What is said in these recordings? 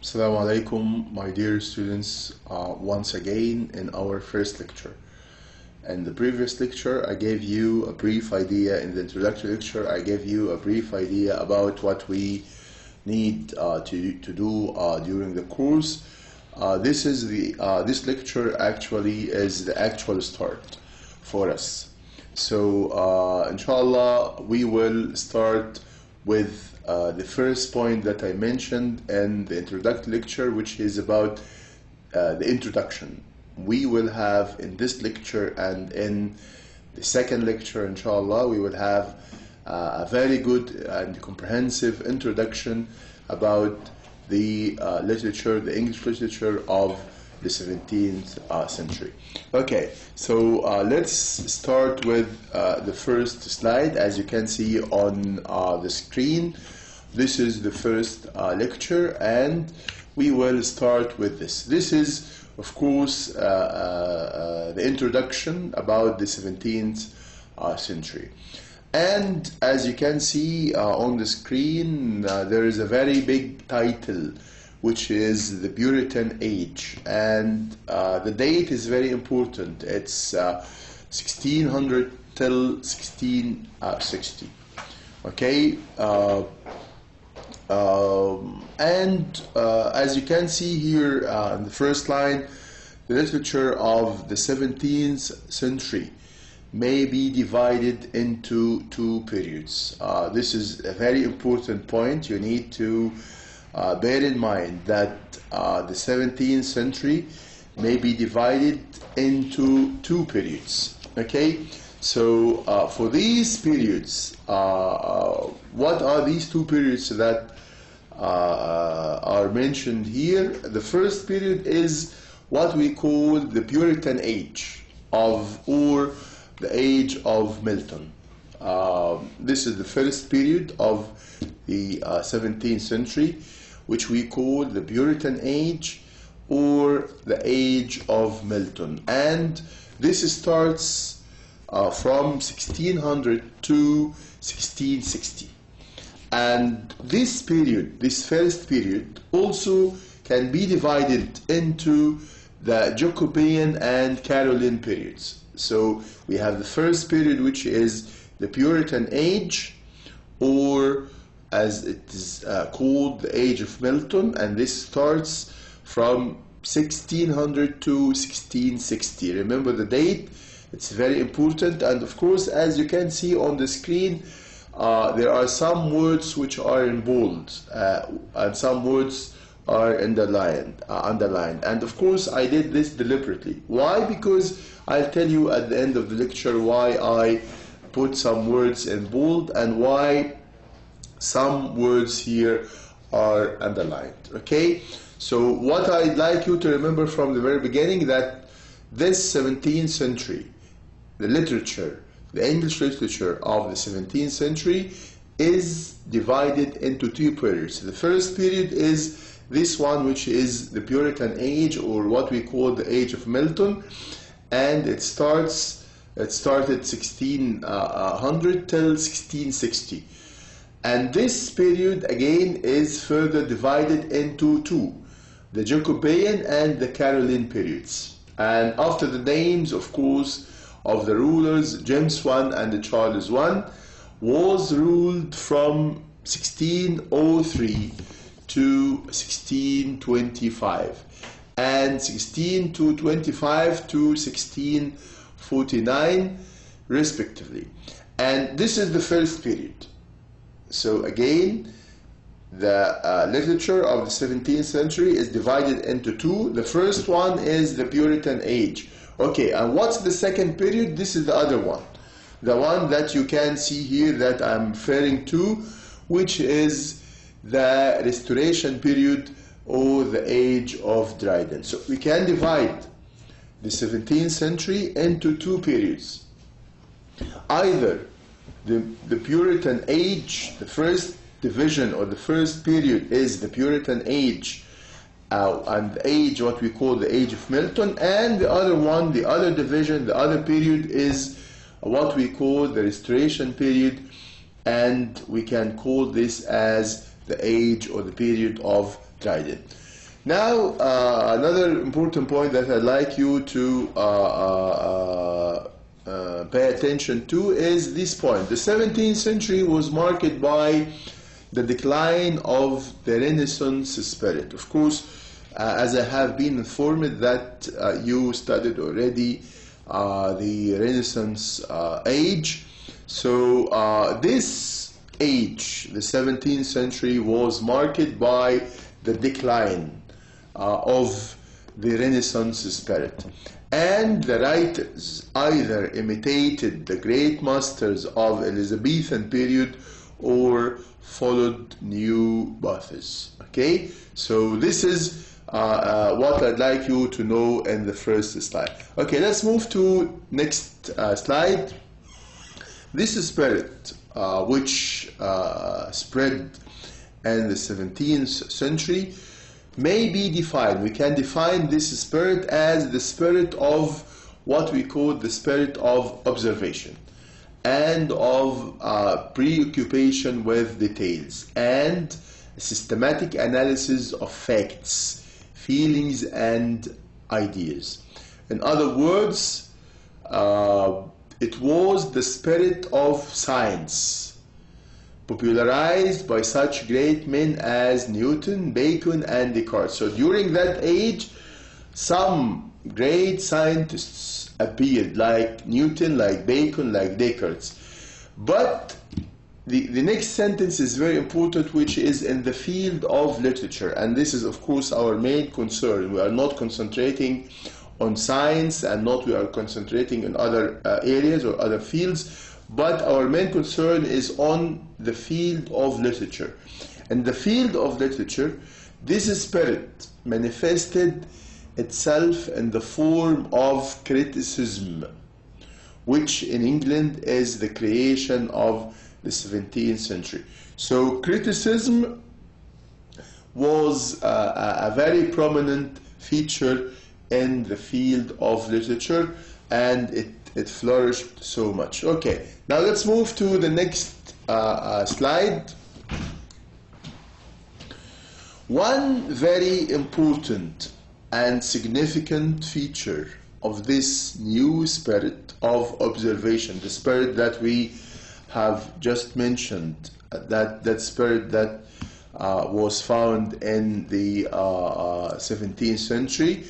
Assalamu alaikum, my dear students, once again in our first lecture. In the previous lecture, I gave you a brief idea. In the introductory lecture, I gave you a brief idea about what we need to do during the course. This lecture actually is the actual start for us. So, inshallah, we will start with the first point that I mentioned in the introductory lecture, which is about the introduction. We will have in this lecture and in the second lecture, inshallah, we will have a very good and comprehensive introduction about the literature, the English literature of the 17th century. Okay, so let's start with the first slide. As you can see on the screen, this is the first lecture, and we will start with this. This is, of course, the introduction about the 17th century. And as you can see on the screen, there is a very big title, which is the Puritan Age. And the date is very important. It's 1600 till 1660. Okay? As you can see here in the first line, the literature of the 17th century may be divided into two periods. This is a very important point. You need to bear in mind that the 17th century may be divided into two periods. Okay? So for these periods, what are these two periods that are mentioned here? The first period is what we call the Puritan Age or the Age of Milton. This is the first period of the 17th century, which we call the Puritan Age or the Age of Milton. And this starts from 1600 to 1660. And this period, this first period, also can be divided into the Jacobean and Caroline periods. So we have the first period, which is the Puritan Age, or as it is called, the Age of Milton, and this starts from 1600 to 1660. Remember the date, it's very important. And of course, as you can see on the screen, there are some words which are in bold and some words are underlined. And of course, I did this deliberately. Why? Because I'll tell you at the end of the lecture why I put some words in bold and why some words here are underlined. Okay? So what I'd like you to remember from the very beginning, that this 17th century, the literature, the English literature of the 17th century is divided into two periods. The first period is this one, which is the Puritan Age, or what we call the Age of Milton, and it started 1600 till 1660. And this period again is further divided into two, the Jacobean and the Caroline periods. And after the names, of course, of the rulers, James I and Charles I was ruled from 1603 to 1625, and 1625 to 1649 respectively. And this is the first period. So again, the literature of the 17th century is divided into two. The first one is the Puritan Age. Okay, and what's the second period? This is the other one. The one that you can see here that I'm referring to, which is the Restoration period or the Age of Dryden. So we can divide the 17th century into two periods. Either the Puritan Age, the first division or the first period is the Puritan Age, and the age, what we call the Age of Milton, and the other one, the other division, the other period is what we call the Restoration period, and we can call this as the age or the period of Dryden. Now, another important point that I'd like you to pay attention to is this point. The 17th century was marked by the decline of the Renaissance spirit. Of course, as I have been informed that you studied already the Renaissance age. So this age, the 17th century, was marked by the decline of the Renaissance spirit. And the writers either imitated the great masters of Elizabethan period or followed new paths. Okay, so this is what I'd like you to know in the first slide. Okay, let's move to next slide. This spirit which spread in the 17th century may be defined. We can define this spirit as the spirit of what we call the spirit of observation and of preoccupation with details and systematic analysis of facts, feelings, and ideas. In other words, it was the spirit of science, popularized by such great men as Newton, Bacon, and Descartes. So during that age, some great scientists appeared, like Newton, like Bacon, like Descartes. But the next sentence is very important, which is in the field of literature. And this is, of course, our main concern. We are not concentrating on science and we are concentrating on other areas or other fields. But our main concern is on the field of literature. In the field of literature, this spirit manifested itself in the form of criticism, which in England is the creation of the 17th century. So criticism was a very prominent feature in the field of literature, and it flourished so much. Okay, now let's move to the next slide. One very important and significant feature of this new spirit of observation, the spirit that we have just mentioned, that spirit that was found in the 17th century,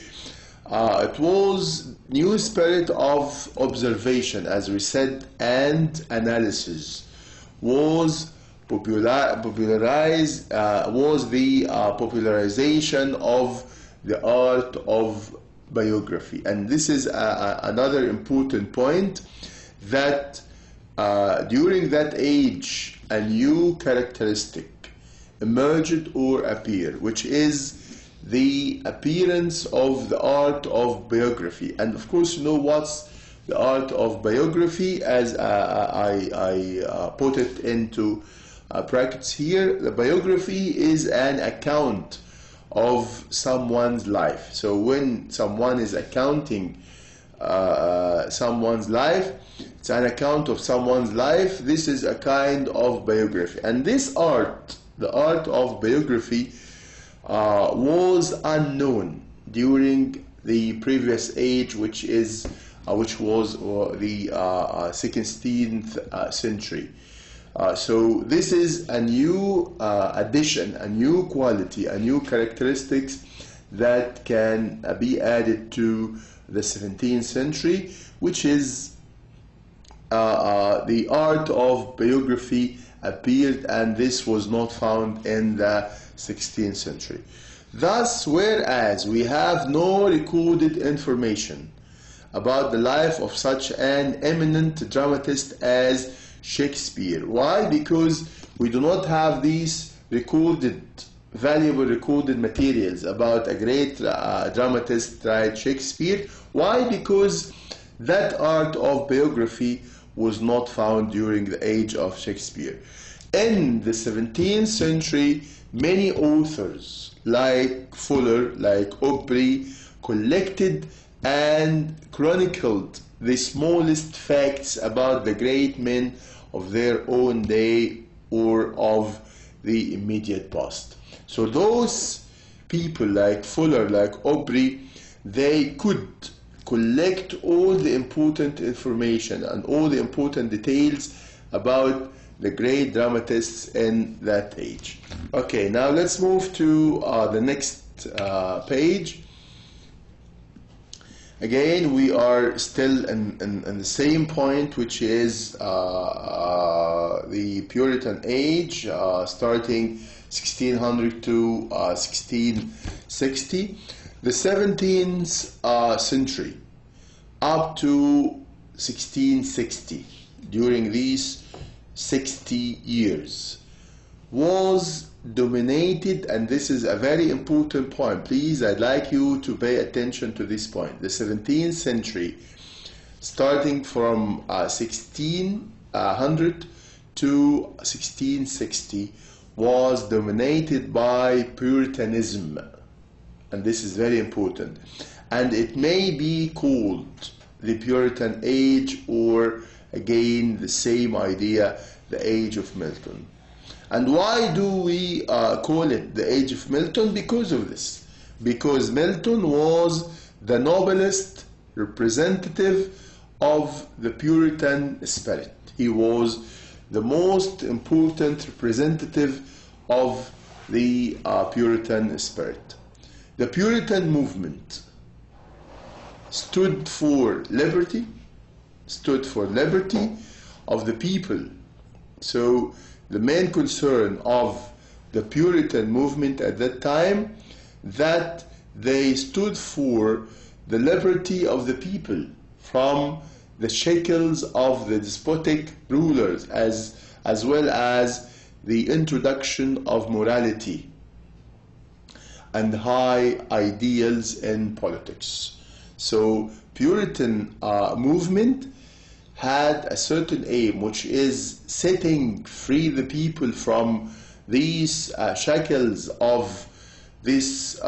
it was new spirit of observation, as we said, and analysis, was popularized, was the popularization of the art of biography. And this is another important point, that during that age a new characteristic emerged or appeared, which is the appearance of the art of biography. And of course, you know what's the art of biography, as I put it into brackets here. The biography is an account of someone's life. So when someone is accounting someone's life, it's an account of someone's life. This is a kind of biography. And this art, the art of biography, was unknown during the previous age, which was the 16th century. So this is a new addition, a new quality, a new characteristics that can be added to the 17th century, which is the art of biography appeared, and this was not found in the 16th century. Thus, whereas we have no recorded information about the life of such an eminent dramatist as Shakespeare. Why? Because we do not have these valuable recorded materials about a great dramatist like Shakespeare. Why? Because that art of biography was not found during the age of Shakespeare. In the 17th century, many authors like Fuller, like Aubrey, collected and chronicled the smallest facts about the great men of their own day or of the immediate past. So those people like Fuller, like Aubrey, they could collect all the important information and all the important details about the great dramatists in that age. Okay, now let's move to the next page. Again, we are still in the same point, which is the Puritan age, starting 1600 to 1660. The 17th century up to 1660, during these 60 years, was dominated, and this is a very important point. Please, I'd like you to pay attention to this point. The 17th century, starting from 1600 to 1660, was dominated by Puritanism, and this is very important. And it may be called the Puritan age, or again the same idea, the age of Milton. And why do we call it the age of Milton? Because of this. Because Milton was the noblest representative of the Puritan spirit. He was the most important representative of the Puritan spirit. The Puritan movement stood for liberty of the people. So the main concern of the Puritan movement at that time, that they stood for the liberty of the people from the shackles of the despotic rulers, as well as the introduction of morality and high ideals in politics. So Puritan movement had a certain aim, which is setting free the people from these shackles of this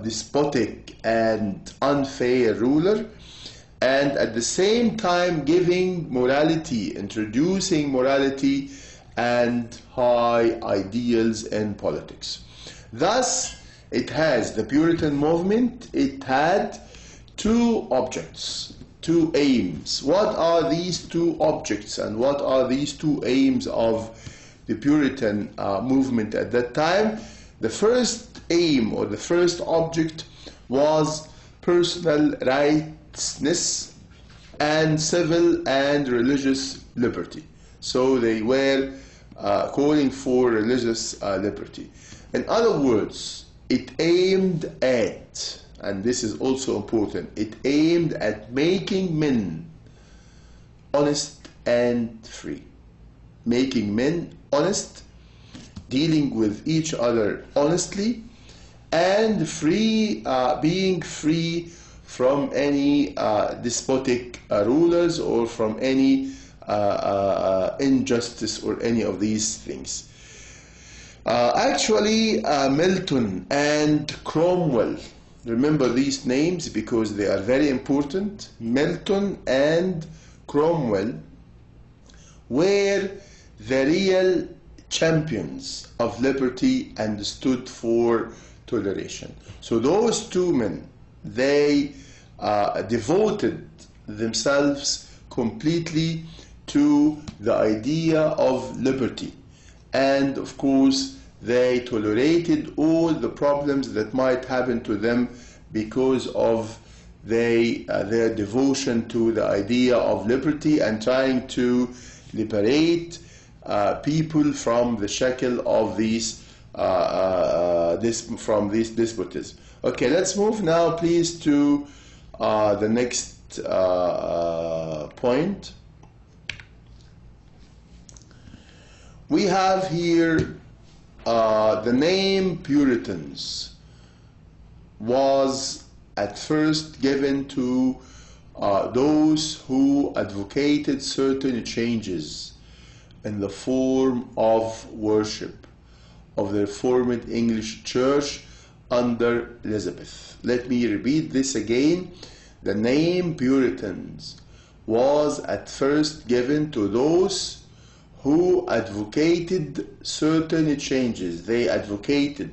despotic and unfair ruler, and at the same time giving morality, introducing morality and high ideals in politics. Thus, the Puritan movement, it had two objects, two aims. What are these two objects and what are these two aims of the Puritan movement at that time? The first aim, or the first object, was personal righteousness and civil and religious liberty. So they were calling for religious liberty. In other words, it aimed at, and this is also important, it aimed at making men honest and free. Making men honest, dealing with each other honestly, and free, being free from any despotic rulers or from any injustice or any of these things. Actually, Milton and Cromwell, remember these names because they are very important. Milton and Cromwell were the real champions of liberty and stood for toleration. So those two men, they devoted themselves completely to the idea of liberty. And of course, they tolerated all the problems that might happen to them because of their devotion to the idea of liberty and trying to liberate people from the shackle of from this despotism. Okay, let's move now, please, to the next point. We have here the name Puritans was at first given to those who advocated certain changes in the form of worship of the Reformed English Church under Elizabeth. Let me repeat this again. The name Puritans was at first given to those who advocated certain changes. They advocated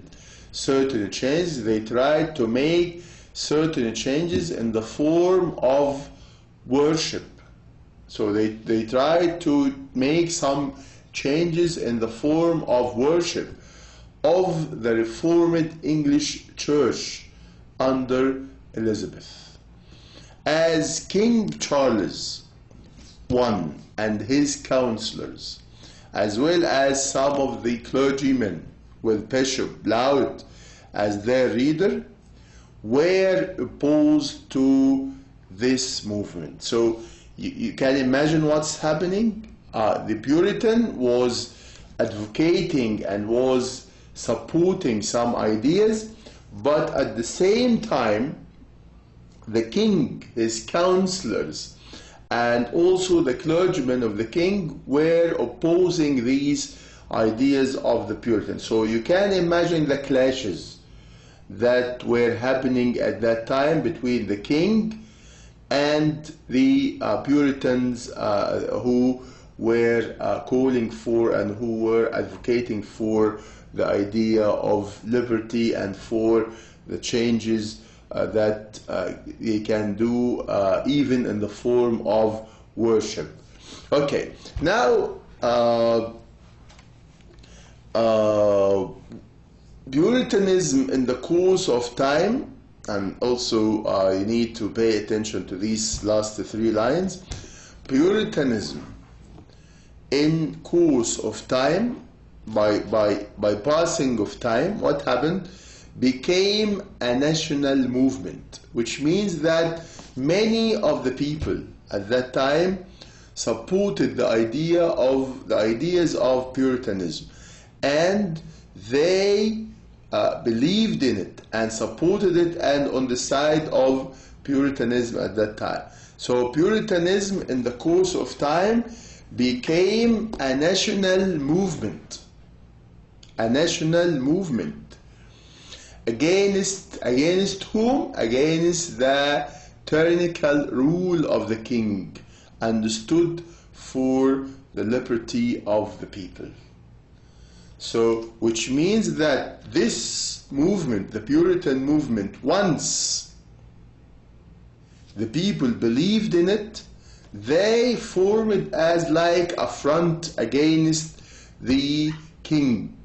certain changes. They tried to make certain changes in the form of worship. So they tried to make some changes in the form of worship of the Reformed English Church under Elizabeth. As King Charles I and his counselors, as well as some of the clergymen with Bishop Laud as their leader, were opposed to this movement. So you can imagine what's happening. The Puritan was advocating and was supporting some ideas, but at the same time, the king, his counselors, and also the clergymen of the king were opposing these ideas of the Puritans. So you can imagine the clashes that were happening at that time between the king and the Puritans who were calling for and who were advocating for the idea of liberty and for the changes that they can do even in the form of worship. Okay, now Puritanism in the course of time, and also you need to pay attention to these last three lines. Puritanism in course of time, by passing of time, what happened? Became a national movement, which means that many of the people at that time supported the ideas of Puritanism, and they believed in it and supported it and on the side of Puritanism at that time. So Puritanism in the course of time became a national movement. A national movement. Against whom? Against the tyrannical rule of the king, and stood for the liberty of the people. So, which means that this movement, the Puritan movement, once the people believed in it, they formed it as like a front against the king,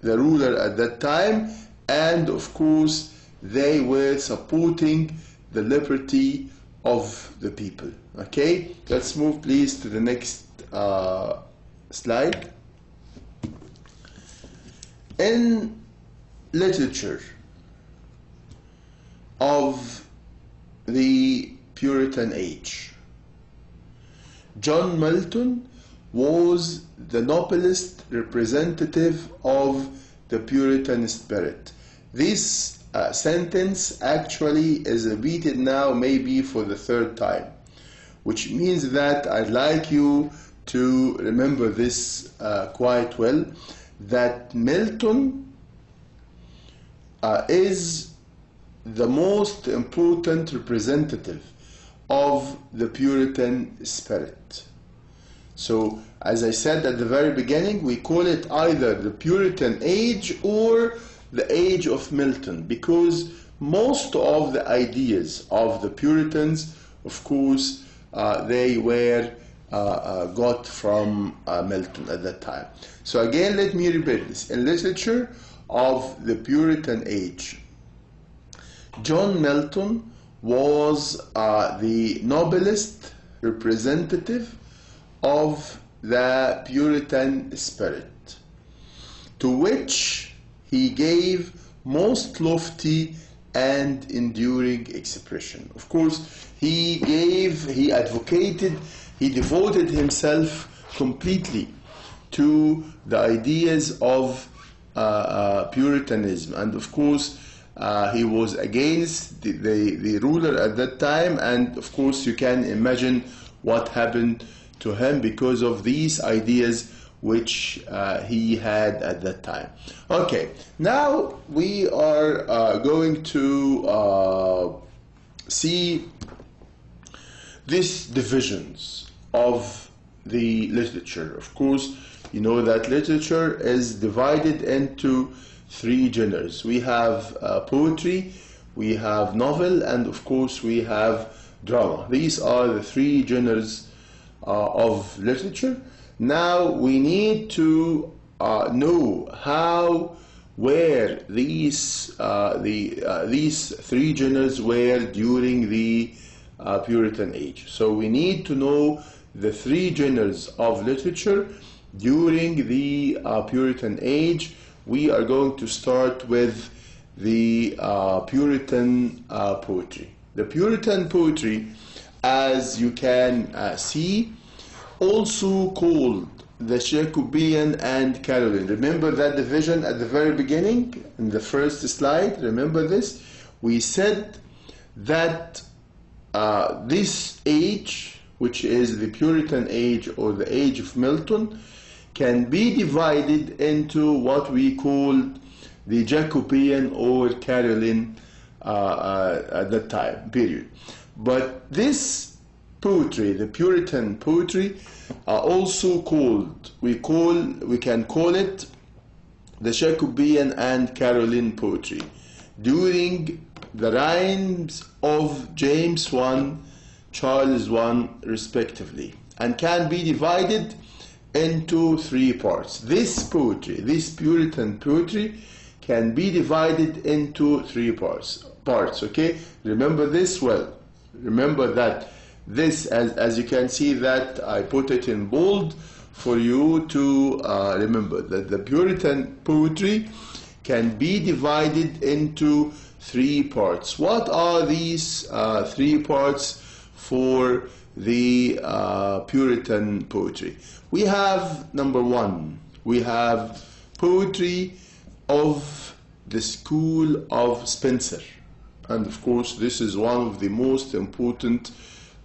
the ruler at that time, and of course they were supporting the liberty of the people. Okay, let's move please to the next slide. In literature of the Puritan age, John Milton was the noblest representative of the Puritan spirit. This sentence actually is repeated now maybe for the third time, which means that I'd like you to remember this quite well, that Milton is the most important representative of the Puritan spirit. So, as I said at the very beginning, we call it either the Puritan age or the age of Milton, because most of the ideas of the Puritans, of course, they were got from Milton at that time. So again, let me repeat this. In literature of the Puritan age, John Milton was the noblest representative of the Puritan spirit, to which he gave most lofty and enduring expression. Of course, he advocated, he devoted himself completely to the ideas of Puritanism, and of course he was against the ruler at that time, and of course you can imagine what happened to him because of these ideas which he had at that time. Okay, now we are going to see these divisions of the literature. Of course, you know that literature is divided into three genres. We have poetry, we have novel, and of course we have drama. These are the three genres of literature. Now we need to know how, where these three genres were during the Puritan age. So we need to know the three genres of literature during the Puritan age. We are going to start with the Puritan poetry. The Puritan poetry, as you can see, also called the Jacobean and Caroline. Remember that division at the very beginning in the first slide? Remember this? We said that this age, which is the Puritan age or the age of Milton, can be divided into what we call the Jacobean or Caroline at that time period. But this poetry, the Puritan poetry, also called, we can call it the Jacobean and Caroline poetry during the reigns of James I, Charles I respectively, and can be divided into three parts. This poetry, this Puritan poetry, can be divided into three parts, okay? Remember this well. Remember that this, as you can see that I put it in bold for you to remember that the Puritan poetry can be divided into three parts. What are these three parts for the Puritan poetry? We have, number one, we have poetry of the school of Spenser. And of course, this is one of the most important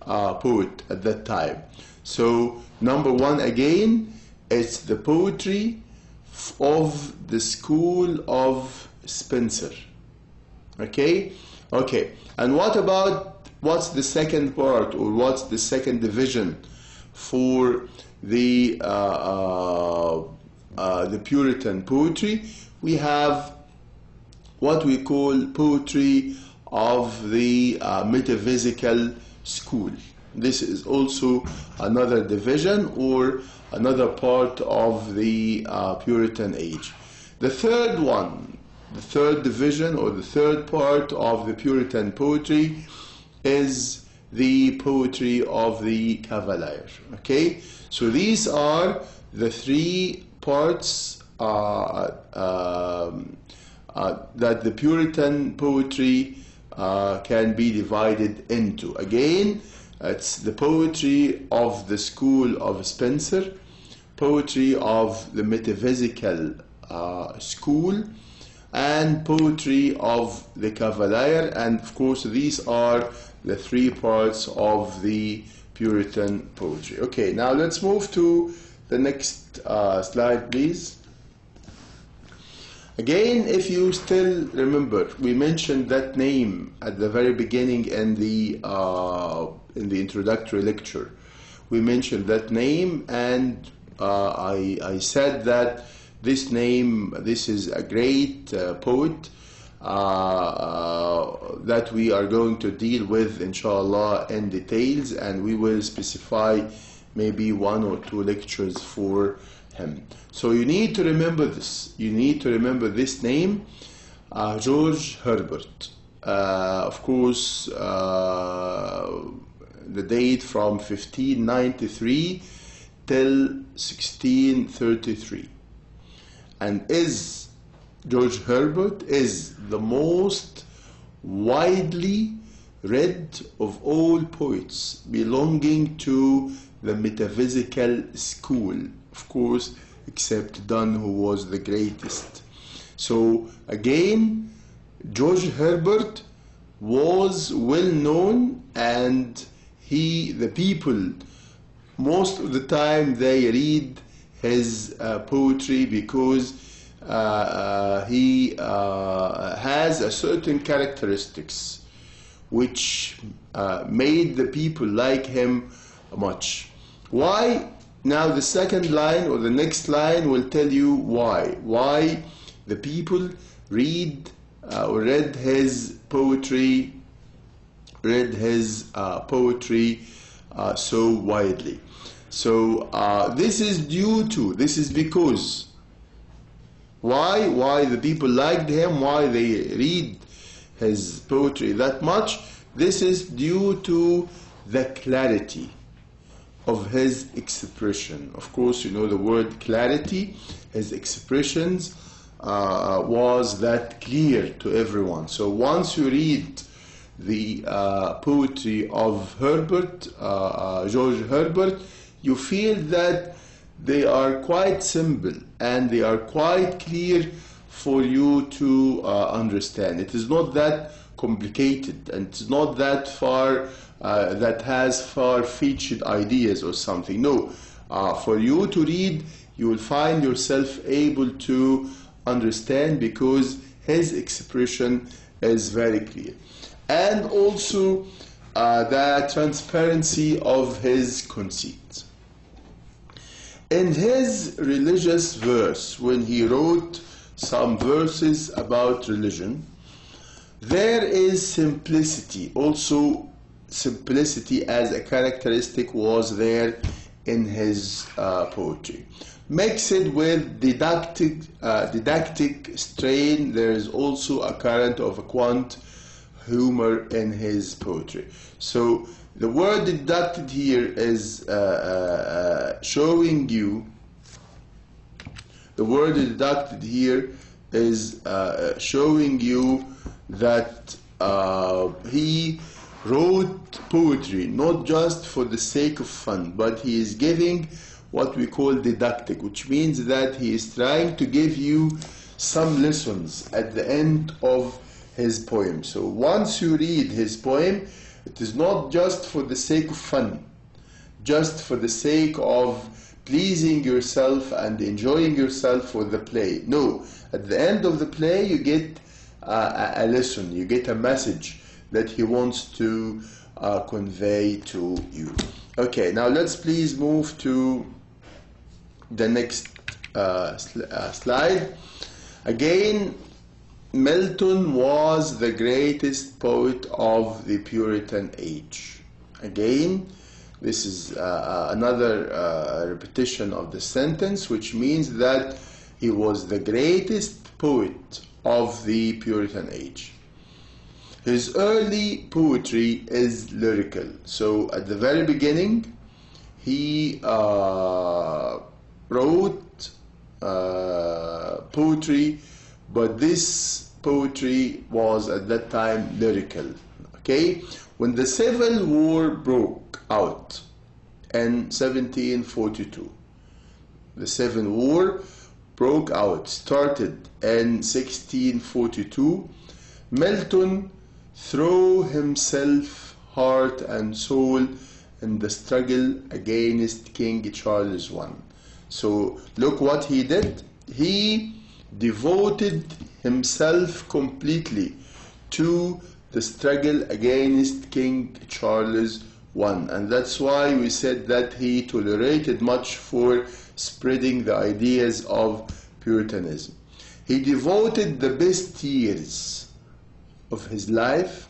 poet at that time. So, number one, again, it's the poetry of the school of Spenser. Okay? Okay. And what's the second part, or what's the second division for the Puritan poetry? We have what we call poetry of the metaphysical school. This is also another division or another part of the Puritan age. The third one, the third division or the third part of the Puritan poetry is the poetry of the Cavalier. Okay, so these are the three parts that the Puritan poetry can be divided into. Again, it's the poetry of the school of Spenser, poetry of the metaphysical school, and poetry of the Cavalier. And of course, these are the three parts of the Puritan poetry. Okay, now let's move to the next slide, please. Again, if you still remember, we mentioned that name at the very beginning in the introductory lecture. We mentioned that name, and I said that this name, this is a great poet that we are going to deal with, inshallah, in details, and we will specify maybe one or two lectures for him. So you need to remember this. You need to remember this name, George Herbert. Of course, the date from 1593 till 1633. And George Herbert is the most widely read of all poets belonging to the metaphysical school, of course, except Donne, who was the greatest. So again, George Herbert was well known, and the people, most of the time, they read his poetry because he has a certain characteristics which made the people like him much. Why? Now the second line or the next line will tell you why. Why the people read read his poetry so widely. So this is because why the people liked him, why they read his poetry that much. This is due to the clarity of his expression. Of course, you know the word clarity. His expressions was that clear to everyone. So once you read the poetry of George Herbert, you feel that they are quite simple and they are quite clear for you to understand. It is not that complicated, and it's not that far that has far-fetched ideas or something. No, for you to read, you will find yourself able to understand because his expression is very clear. And also the transparency of his conceit. In his religious verse, when he wrote some verses about religion, there is simplicity. Also, simplicity as a characteristic was there in his poetry. Mixed with didactic strain, there is also a current of a quaint humor in his poetry. So the word deducted here is showing you, the word deducted here is showing you that he wrote poetry not just for the sake of fun, but he is giving what we call didactic, which means that he is trying to give you some lessons at the end of his poem. So once you read his poem, it is not just for the sake of fun, just for the sake of pleasing yourself and enjoying yourself for the play. No, at the end of the play you get a lesson, you get a message that he wants to convey to you. Okay, now let's please move to the next slide. Again, Milton was the greatest poet of the Puritan age. Again, this is another repetition of the sentence, which means that he was the greatest poet of the Puritan age. His early poetry is lyrical. So at the very beginning, he wrote poetry, but this poetry was at that time lyrical. Okay? When the Civil War broke out in 1742, the Civil War broke out, started in 1642, Milton threw himself heart and soul in the struggle against King Charles I. So look what he did. He devoted himself completely to the struggle against King Charles I, and that's why we said that he tolerated much for spreading the ideas of Puritanism. He devoted the best years of his life,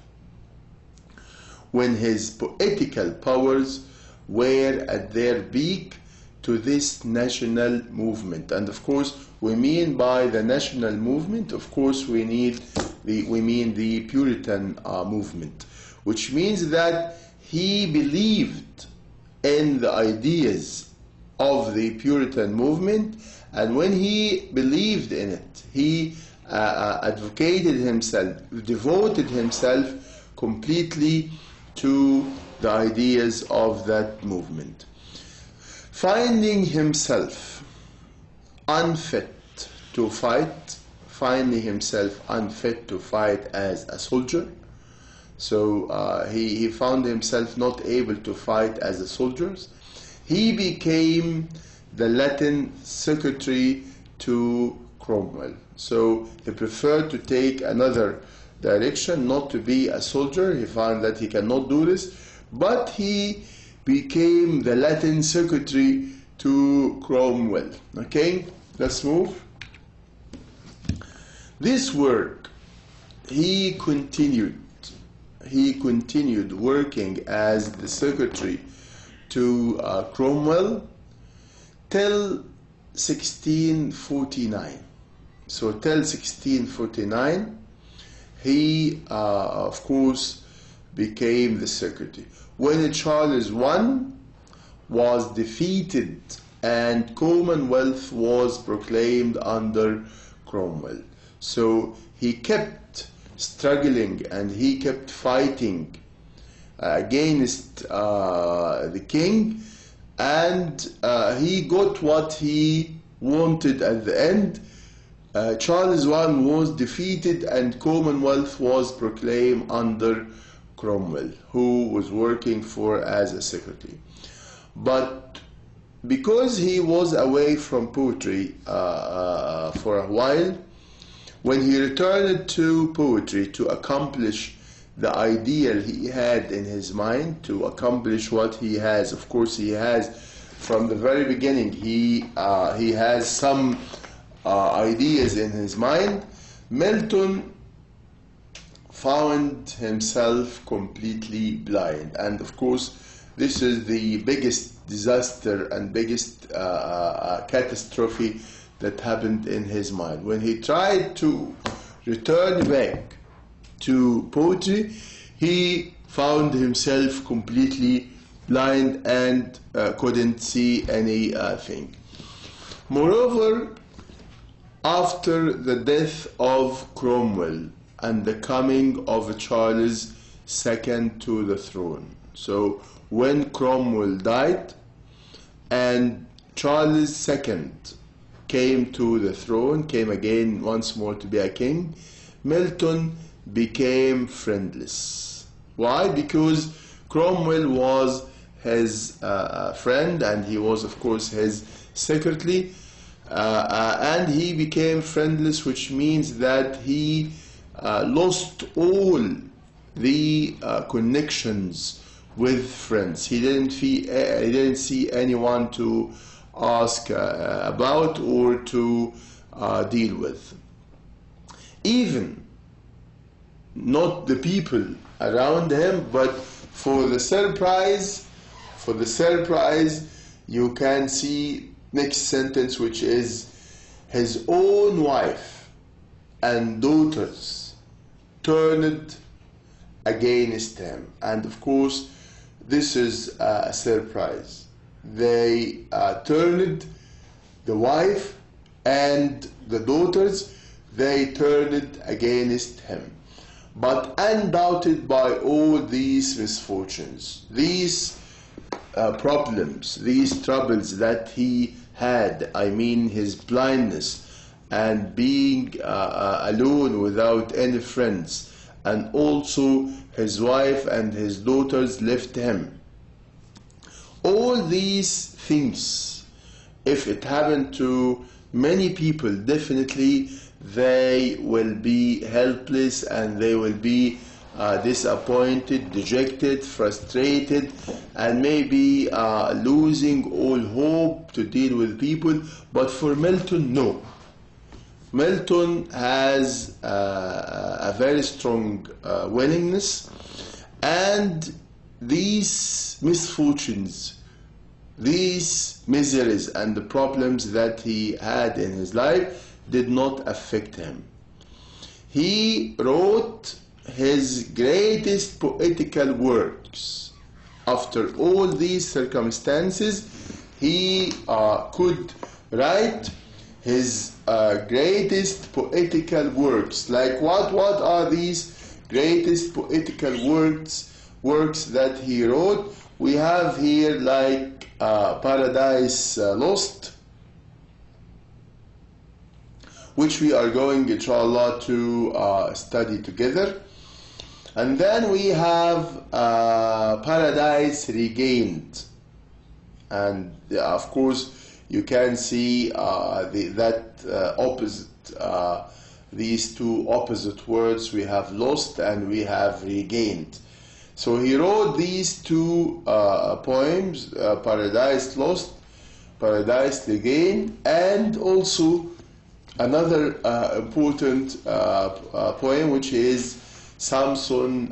when his poetical powers were at their peak, to this national movement. And of course, we mean by the national movement, of course, we mean the Puritan movement, which means that he believed in the ideas of the Puritan movement, and when he believed in it, he advocated himself, devoted himself completely to the ideas of that movement. Finding himself unfit to fight, finding himself unfit to fight as a soldier. So he found himself not able to fight as a soldier. He became the Latin secretary to Cromwell. So he preferred to take another direction, not to be a soldier. He found that he cannot do this, but he became the Latin secretary to Cromwell. Okay, let's move. This work, he continued working as the secretary to Cromwell till 1649. So till 1649, he, of course, became the secretary. When Charles I was defeated and Commonwealth was proclaimed under Cromwell. So he kept struggling and he kept fighting against the king, and he got what he wanted at the end. Charles I was defeated and Commonwealth was proclaimed under Cromwell, who was working for as a secretary. But because he was away from poetry for a while, when he returned to poetry to accomplish the ideal he had in his mind, to accomplish what he has, of course he has from the very beginning, he has some ideas in his mind, Milton found himself completely blind. And of course this is the biggest disaster and biggest catastrophe that happened in his mind. When he tried to return back to poetry, he found himself completely blind and couldn't see anything. Moreover, after the death of Cromwell and the coming of Charles II to the throne, so when Cromwell died and Charles II came to the throne, came again once more to be a king, Milton became friendless. Why? Because Cromwell was his friend and he was of course his secretary, and he became friendless, which means that he lost all the connections with friends. He didn't see anyone to ask about or to deal with. Even not the people around him, but for the surprise, you can see next sentence, which is his own wife and daughters turned against him. And of course this is a surprise. They turned, the wife and the daughters, they turned against him. But undoubted by all these misfortunes, these problems, these troubles that he had, I mean his blindness and being alone without any friends, and also his wife and his daughters left him. All these things, if it happened to many people, definitely they will be helpless and they will be disappointed, dejected, frustrated, and maybe losing all hope to deal with people. But for Milton, no. Milton has a very strong willingness, and these misfortunes, these miseries and the problems that he had in his life did not affect him. He wrote his greatest poetical works. After all these circumstances, he could write his greatest poetical works. Like what are these greatest poetical works that he wrote? We have here like Paradise Lost, which we are going inshallah to study together. And then we have Paradise Regained, and of course you can see that opposite, these two opposite words, we have lost and we have regained. So he wrote these two poems, Paradise Lost, Paradise Regained, and also another important poem, which is Samson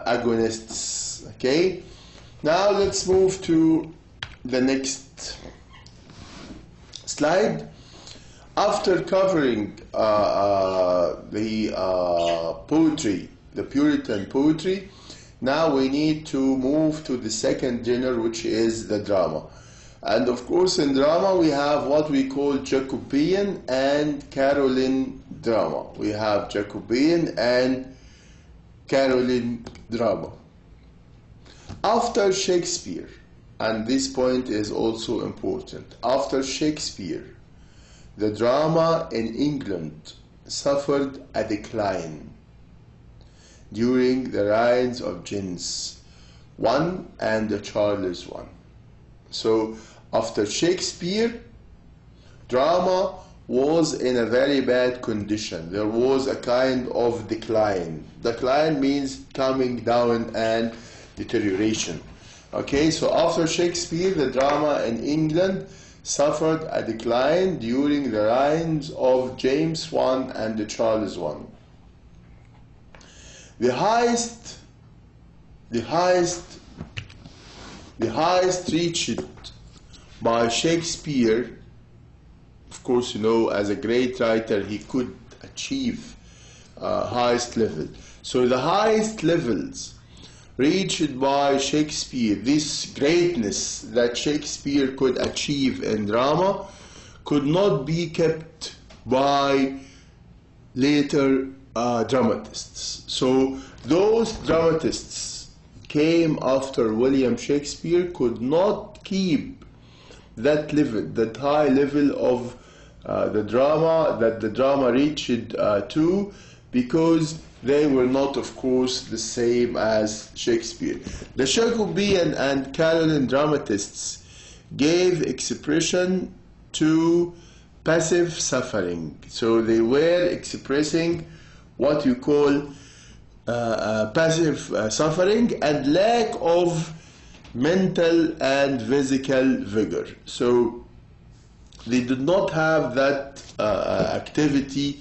agonists. Okay, now let's move to the next slide. After covering the poetry, the Puritan poetry, now we need to move to the second genre, which is the drama. And of course, in drama, we have what we call Jacobean and Caroline drama. We have Jacobean and Caroline drama. After Shakespeare, and this point is also important, after Shakespeare, the drama in England suffered a decline during the reigns of James I and Charles I. So after Shakespeare, drama was in a very bad condition. There was a kind of decline. Decline means coming down and deterioration. Okay, so after Shakespeare, the drama in England suffered a decline during the reigns of James I and Charles I. The highest reached by Shakespeare, of course, you know, as a great writer, he could achieve highest level. So the highest levels reached by Shakespeare, this greatness that Shakespeare could achieve in drama, could not be kept by later dramatists. So those dramatists came after William Shakespeare could not keep that level, that high level of the drama that the drama reached to, because they were not, of course, the same as Shakespeare. The Jacobean and Caroline dramatists gave expression to passive suffering. So they were expressing what you call passive suffering and lack of mental and physical vigor. So they did not have that activity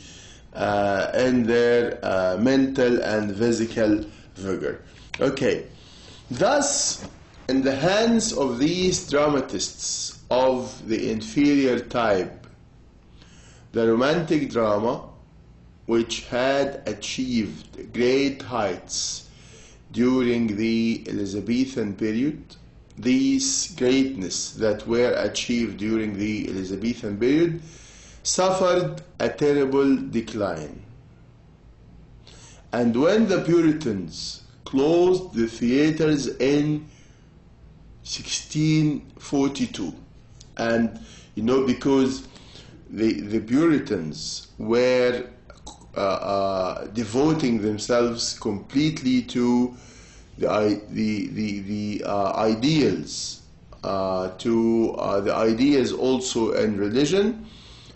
in their mental and physical vigor. Okay, thus, in the hands of these dramatists of the inferior type, the romantic drama, which had achieved great heights during the Elizabethan period, these greatness that were achieved during the Elizabethan period suffered a terrible decline. And when the Puritans closed the theaters in 1642, and you know, because the Puritans were devoting themselves completely to the ideals, to the ideas also in religion,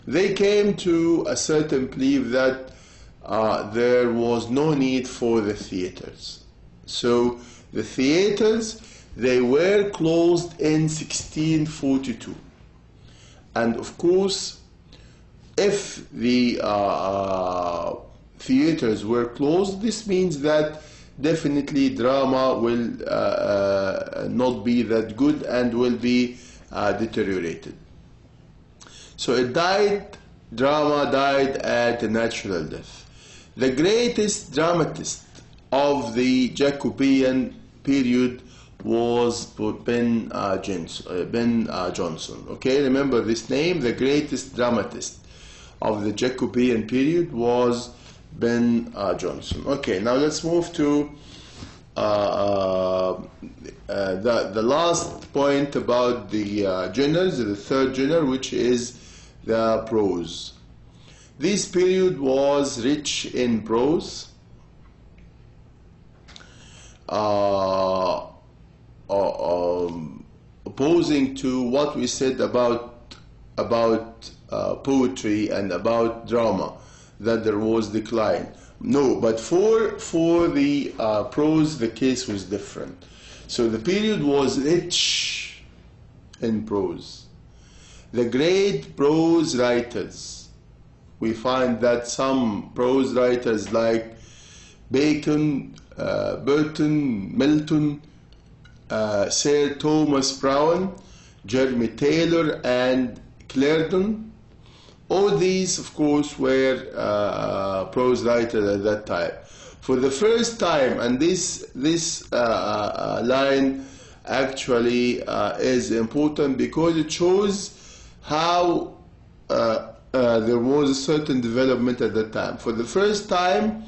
they came to a certain belief that there was no need for the theaters. So the theaters, they were closed in 1642. And of course, if the theaters were closed, this means that definitely drama will not be that good and will be deteriorated. So it died, drama died at a natural death. The greatest dramatist of the Jacobean period was Ben Jonson. Okay, remember this name. The greatest dramatist of the Jacobean period was Ben Jonson. Okay, now let's move to the last point about the genres, the third genre, which is the prose. This period was rich in prose, opposing to what we said about poetry and about drama, that there was decline. No, but for the prose, the case was different. So the period was rich in prose. The great prose writers we find that some prose writers like Bacon, Burton, Milton, Sir Thomas Browne, Jeremy Taylor, and Clarendon, all these, of course, were prose writers at that time. For the first time, and this line actually is important because it shows how there was a certain development at that time. For the first time,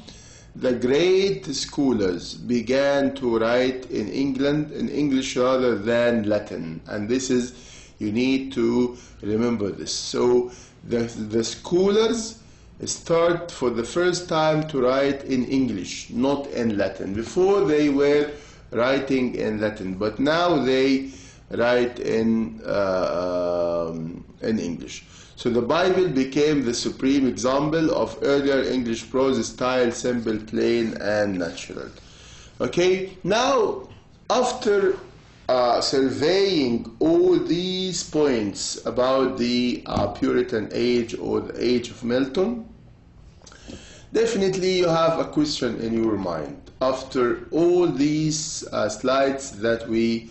the great scholars began to write in England in English rather than Latin, and this is, you need to remember this. So the scholars start for the first time to write in English, not in Latin. Before they were writing in Latin, but now they write in English. So the Bible became the supreme example of earlier English prose style, simple, plain, and natural. Okay, now after surveying all these points about the Puritan age or the age of Milton, definitely you have a question in your mind. After all these slides that we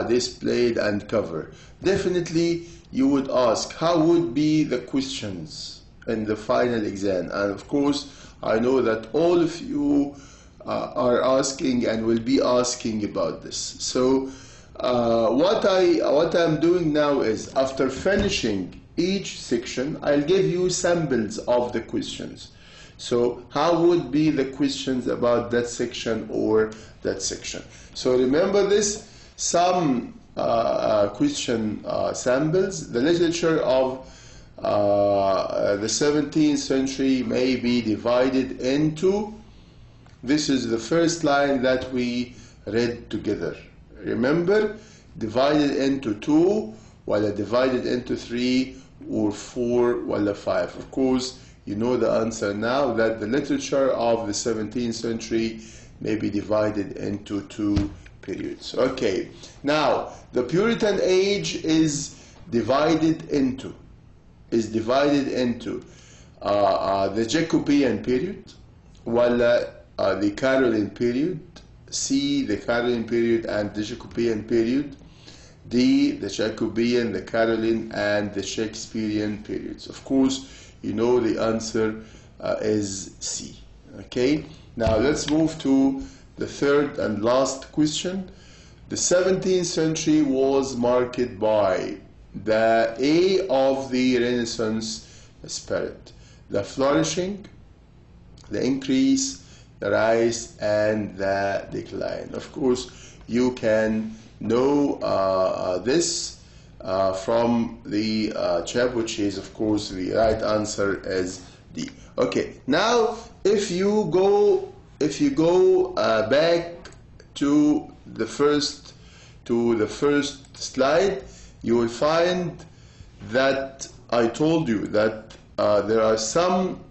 displayed and covered, definitely you would ask, how would be the questions in the final exam? And of course, I know that all of you are asking and will be asking about this. So what I'm doing now is, after finishing each section, I'll give you samples of the questions. So how would be the questions about that section or that section? So remember this, some question samples. The literature of the 17th century may be divided into, this is the first line that we read together. Remember, divided into 2, while divided into 3, or 4, while 5. Of course, you know the answer now, that the literature of the 17th century may be divided into 2 periods. Okay, now the Puritan age is divided into the Jacobean period, while the Caroline period, C, the Caroline period and the Jacobean period, D, the Jacobean, the Caroline, and the Shakespearean periods. Of course, you know the answer is C. Okay, now let's move to the third and last question. The 17th century was marked by the A of the Renaissance spirit, the flourishing, the increase, the rise, and the decline. Of course, you can know this from the chap, which is, of course, the right answer is D. Okay, now if you go back to the first slide, you will find that I told you that there are some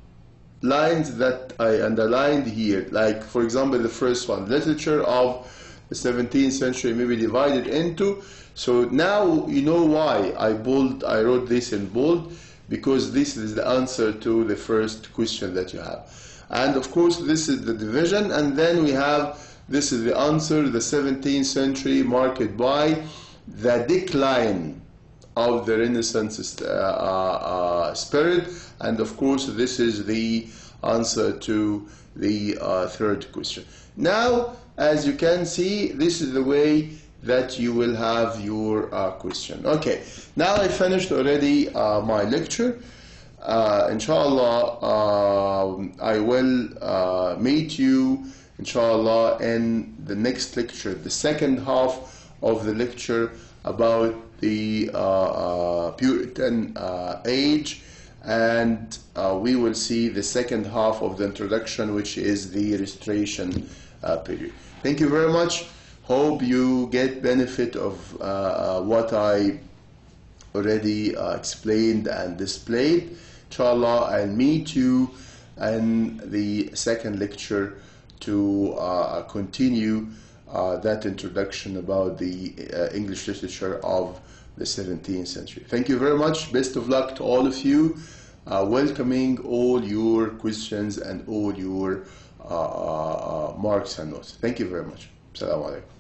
lines that I underlined here, like for example the first one, literature of the 17th century may be divided into. So now you know why I wrote this in bold, because this is the answer to the first question that you have. And of course this is the division, and then we have, this is the answer, the 17th century marked by the decline of the Renaissance spirit, and of course this is the answer to the third question. Now, as you can see, this is the way that you will have your question. Okay, now I finished already my lecture. Inshallah, I will meet you, inshallah, in the next lecture, the second half of the lecture about the Puritan age, and we will see the second half of the introduction, which is the Restoration period. Thank you very much. Hope you get benefit of what I already explained and displayed. Inshallah, I'll meet you in the second lecture to continue that introduction about the English literature of the 17th century. Thank you very much. Best of luck to all of you. welcoming all your questions and all your marks and notes. Thank you very much. Assalamu alaikum.